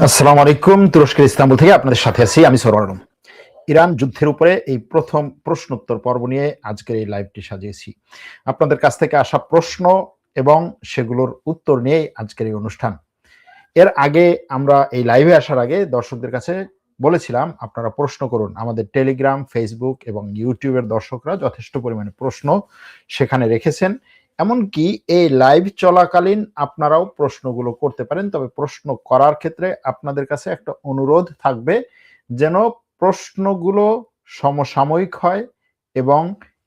আসসালামু আলাইকুম। তুরস্কের ইস্তাম্বুল থেকে আপনাদের সাথে আছি আমি সরওয়ার আলম। ইরান যুদ্ধের উপরে এই প্রথম প্রশ্নোত্তর পর্ব নিয়ে আজকের এই লাইভটি সাজিয়েছি। আপনাদের কাছ থেকে আসা প্রশ্ন এবং সেগুলোর উত্তর নিয়েই আজকের এই অনুষ্ঠান। এর আগে আমরা এই লাইভে আসার আগে দর্শকদের কাছে বলেছিলাম আপনারা প্রশ্ন করুন। আমাদের টেলিগ্রাম, ফেসবুক এবং ইউটিউবের দর্শকরা যথেষ্ট পরিমাণে প্রশ্ন সেখানে রেখেছেন। এমনকি এই লাইভ চলাকালীন আপনারাও প্রশ্নগুলো করতে পারেন। তবে প্রশ্ন করার ক্ষেত্রে আপনাদের কাছে একটা অনুরোধ থাকবে যেন প্রশ্নগুলো সমসাময়িক হয় এবং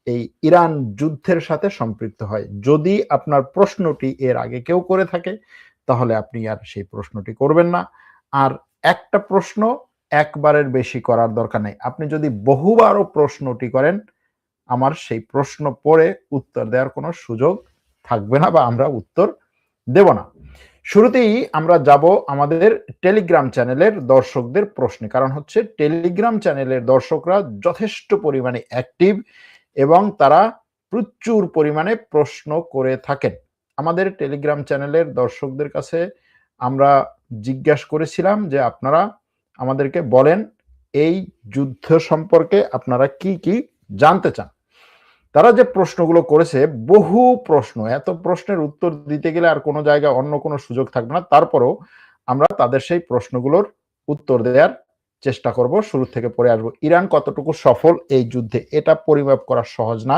এই ইরান যুদ্ধের সাথে সম্পৃক্ত হয়। যদি আপনার প্রশ্নটি এর আগে কেউ করে থাকে তাহলে আপনি আর সেই প্রশ্নটি করবেন না। আর একটা প্রশ্ন একবারের বেশি করার দরকার নেই। আপনি যদি বহুবারও প্রশ্নটি করেন আমার সেই প্রশ্ন পড়ে উত্তর দেওয়ার কোনো সুযোগ থাকবে না বা আমরা উত্তর দেব না। শুরুতেই আমরা যাব আমাদের টেলিগ্রাম চ্যানেলের দর্শকদের প্রশ্নে। কারণ হচ্ছে টেলিগ্রাম চ্যানেলের দর্শকরা যথেষ্ট পরিমাণে অ্যাক্টিভ এবং তারা প্রচুর পরিমাণে প্রশ্ন করে থাকেন। আমাদের টেলিগ্রাম চ্যানেলের দর্শকদের কাছে আমরা জিজ্ঞাসা করেছিলাম যে আপনারা আমাদেরকে বলেন এই যুদ্ধ সম্পর্কে আপনারা কি কি জানতে চান। তারা যে প্রশ্নগুলো করেছে বহু প্রশ্ন, এত প্রশ্নের উত্তর দিতে গেলে আর কোনো জায়গায় অন্য কোনো সুযোগ থাকবে না। তারপরেও আমরা তাদের সেই প্রশ্নগুলোর উত্তর দেওয়ার চেষ্টা করব। শুরু থেকে পড়ে আসবো। ইরান কতটুকু সফল এই যুদ্ধে, এটা পরিমাপ করা সহজ না।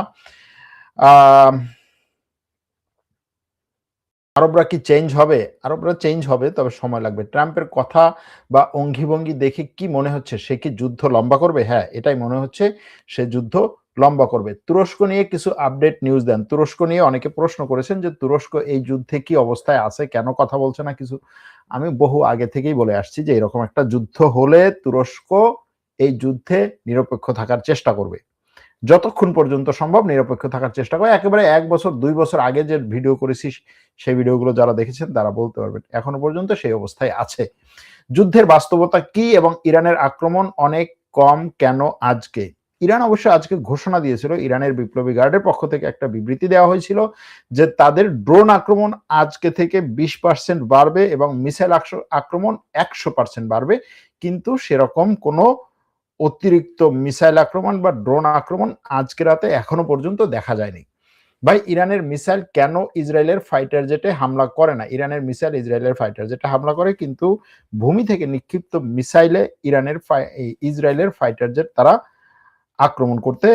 আরবরা কি চেঞ্জ হবে? আরবরা চেঞ্জ হবে, তবে সময় লাগবে। ট্রাম্পের কথা বা অঙ্গি-ভঙ্গি দেখে কি মনে হচ্ছে সে কি যুদ্ধ লম্বা করবে? হ্যাঁ, এটাই মনে হচ্ছে সে যুদ্ধ লম্বা করবে। তুরস্ক নিয়ে কিছু আপডেট নিউজ দেন। তুরস্ক নিয়ে অনেকে প্রশ্ন করেছেন যে তুরস্ক এই যুদ্ধে কি অবস্থায় আছে, কেন কথা বলছে না কিছু। আমি বহু আগে থেকেই বলে আসছি যে এরকম একটা যুদ্ধ হলে তুরস্ক এই যুদ্ধে নিরপেক্ষ থাকার চেষ্টা করবে। যতক্ষণ পর্যন্ত সম্ভব নিরপেক্ষ থাকার চেষ্টা করে। একেবারে ১ বছর ২ বছর আগে যে ভিডিও করেছি সেই ভিডিওগুলো যারা দেখেছেন তারা বলতে পারবেন। এখনো পর্যন্ত সেই অবস্থায় আছে। যুদ্ধের বাস্তবতা কি এবং ইরানের আক্রমণ অনেক কম কেন আজকে? ইরান অবশ্য আজকে ঘোষণা দিয়েছিল, ইরানের বিপ্লবী গার্ডের পক্ষ থেকে একটা বিবৃতি দেওয়া হয়েছিল যে তাদের ড্রোন আক্রমণ আজকে থেকে ২০% বাড়বে এবং মিসাইল আক্রমণ ১০০% বাড়বে। কিন্তু সেরকম কোনো অতিরিক্ত মিসাইল আক্রমণ বা ড্রোন আক্রমণ আজকে রাতে এখনো পর্যন্ত দেখা যায়নি। ভাই, ইরানের মিসাইল কেন ইসরায়েলের ফাইটার জেটে হামলা করে না? ইরানের মিসাইল ইসরায়েলের ফাইটার জেটে হামলা করে, কিন্তু ভূমি থেকে নিক্ষিপ্ত মিসাইলে ইসরায়েলের ফাইটার জেট তারা আক্রমণ করতে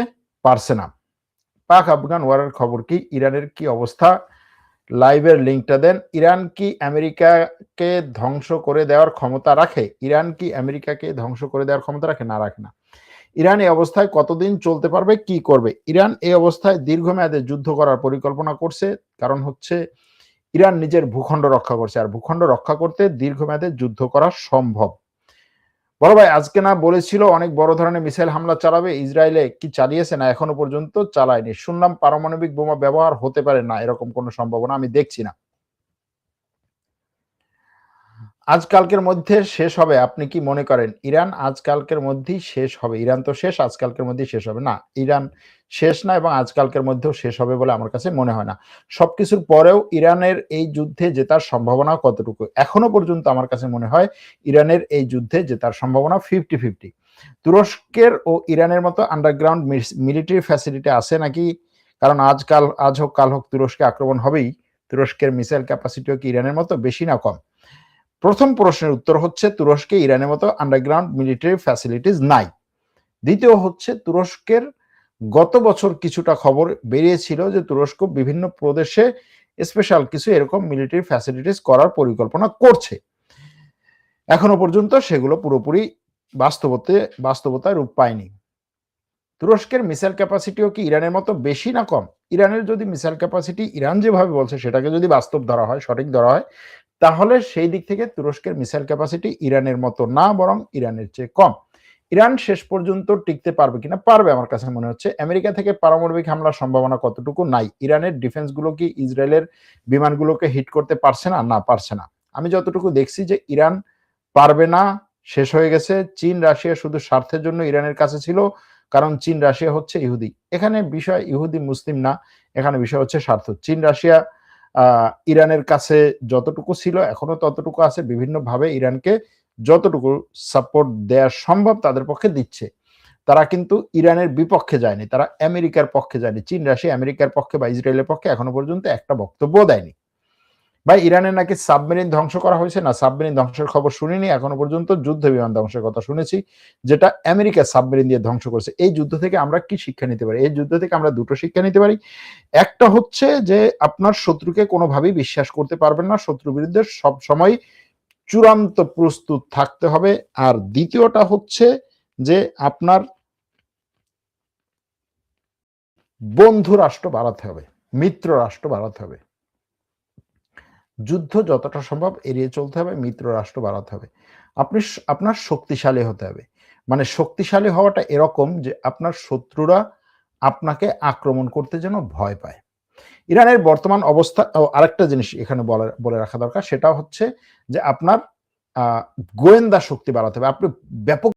পারছে না। পাক আফগান ওয়ারের খবর কি? ইরানের কি অবস্থা? লাইভের লিঙ্কটা দেন। ইরান কি আমেরিকাকে ধ্বংস করে দেওয়ার ক্ষমতা রাখে? ইরান কি আমেরিকাকে ধ্বংস করে দেওয়ার ক্ষমতা রাখে? না, রাখে না। ইরান এই অবস্থায় কতদিন চলতে পারবে, কি করবে? ইরান এই অবস্থায় দীর্ঘমেয়াদে যুদ্ধ করার পরিকল্পনা করছে। কারণ হচ্ছে ইরান নিজের ভূখণ্ড রক্ষা করছে, আর ভূখণ্ড রক্ষা করতে দীর্ঘমেয়াদে যুদ্ধ করা সম্ভব। বড় ভাই, আজকে না বলেছিল অনেক বড় ধরনের মিসাইল হামলা চালাবে, ইসরায়েলে কি চালিয়েছে? না, এখনো পর্যন্ত চালায়নি। শুনলাম পারমাণবিক বোমা ব্যবহার হতে পারে। না, এরকম কোনো সম্ভাবনা আমি দেখছি না। আজকালকের মধ্যে শেষ হবে আপনি কি মনে করেন? ইরান আজকালকের মধ্যেই শেষ হবে। ইরান তো শেষ, আজকালকের মধ্যেই শেষ হবে। না, ইরান শেষ না এবং আজকালকের মধ্যেও শেষ হবে বলে আমার কাছে মনে হয় না। সবকিছুর পরেও ইরানের এই যুদ্ধে জেতার সম্ভাবনা কতটুকু? এখনো পর্যন্ত আমার কাছে মনে হয় ইরানের এই যুদ্ধে জেতার সম্ভাবনা 50-50। তুরস্কের ও ইরানের মতো আন্ডারগ্রাউন্ড মিলিটারি ফ্যাসিলিটি আছে নাকি? কারণ আজ হোক কাল হোক তুরস্কে আক্রমণ হবেই। তুরস্কের মিসাইল ক্যাপাসিটিও কি ইরানের মতো বেশি না কম? প্রথম প্রশ্নের উত্তর হচ্ছে তুরস্কে ইরানের মতো আন্ডারগ্রাউন্ড মিলিটারি ফ্যাসিলিটিস নাই। দ্বিতীয় হচ্ছে তুরস্কের গত বছর কিছুটা খবর বেরিয়েছিল যে তুরস্ক বিভিন্ন প্রদেশে স্পেশাল কিছু এরকম মিলিটারি ফ্যাসিলিটিস করার পরিকল্পনা করছে। এখনো পর্যন্ত সেগুলো পুরোপুরি বাস্তবতায় রূপ পায়নি। তুরস্কের মিসাইল ক্যাপাসিটিও কি ইরানের মতো বেশি না কম? ইরানের যদি মিসাইল ক্যাপাসিটি ইরান যেভাবে বলছে সেটাকে যদি বাস্তব ধরা হয়, সঠিক ধরা হয়, তাহলে সেই দিক থেকে তুরস্কের মিসাইল ক্যাপাসিটি ইরানের মতো না, বরং ইরানের চেয়ে কম। ইরান শেষ পর্যন্ত টিকতে পারবে কিনা? পারবে আমার কাছে মনে হচ্ছে। আমেরিকা থেকে পারমাণবিক হামলার সম্ভাবনা কতটুকু? নাই। ইরানের ডিফেন্সগুলো কি ইসরায়েলের বিমানগুলোকে হিট করতে পারছে না? না, পারছে না। আমি যতটুকু দেখছি যে ইরান পারবে না, শেষ হয়ে গেছে। চীন রাশিয়া শুধু স্বার্থের জন্য ইরানের কাছে ছিল, কারণ চীন রাশিয়া হচ্ছে ইহুদি। এখানে বিষয় ইহুদি মুসলিম না, এখানে বিষয় হচ্ছে স্বার্থ। চীন রাশিয়া ইরানের কাছে যতটুকু ছিল এখনো ততটুকু আছে, বিভিন্নভাবে ইরানকে যতটুকু সাপোর্ট দেওয়া সম্ভব তাদের পক্ষে দিচ্ছে। তারা কিন্তু ইরানের বিপক্ষে যায়নি, তারা আমেরিকার পক্ষে যায়নি। চীন, রাশিয়া আমেরিকার পক্ষে বা ইসরায়েলের পক্ষে এখনো পর্যন্ত একটা বক্তব্য দেয়নি। ভাই, ইরানের নাকি সাবমেরিন ধ্বংস করা হয়েছে, না সাবমেরিন ধ্বংসের খবর শুনিনি এখনো পর্যন্ত। যুদ্ধ বিমান ধ্বংসের কথা শুনেছি, যেটা আমেরিকা সাবমেরিন দিয়ে ধ্বংস করেছে। এই যুদ্ধ থেকে আমরা কি শিক্ষা নিতে পারি? এই যুদ্ধ থেকে আমরা দুটো শিক্ষা নিতে পারি। একটা হচ্ছে যে আপনার শত্রুকে কোনোভাবেই বিশ্বাস করতে পারবেন না, শত্রুর বিরুদ্ধে সব সময় চূড়ান্ত প্রস্তুত থাকতে হবে। আর দ্বিতীয়টা হচ্ছে যে আপনার বন্ধু রাষ্ট্র বাড়াতে হবে, মিত্র রাষ্ট্র বাড়াতে হবে। যুদ্ধ যতটা সম্ভব এড়িয়ে চলতে হবে, মিত্র রাষ্ট্র বাড়াতে হবে। আপনার শক্তিশালী হতে হবে। মানে শক্তিশালী হওয়াটা এরকম যে আপনার শত্রুরা আপনাকে আক্রমণ করতে যেন ভয় পায়। ইরানের বর্তমান অবস্থা, আরেকটা জিনিস এখানে বলে রাখা দরকার, সেটা হচ্ছে যে আপনার গোয়েন্দা শক্তি বাড়াতে হবে। আপনি ব্যাপক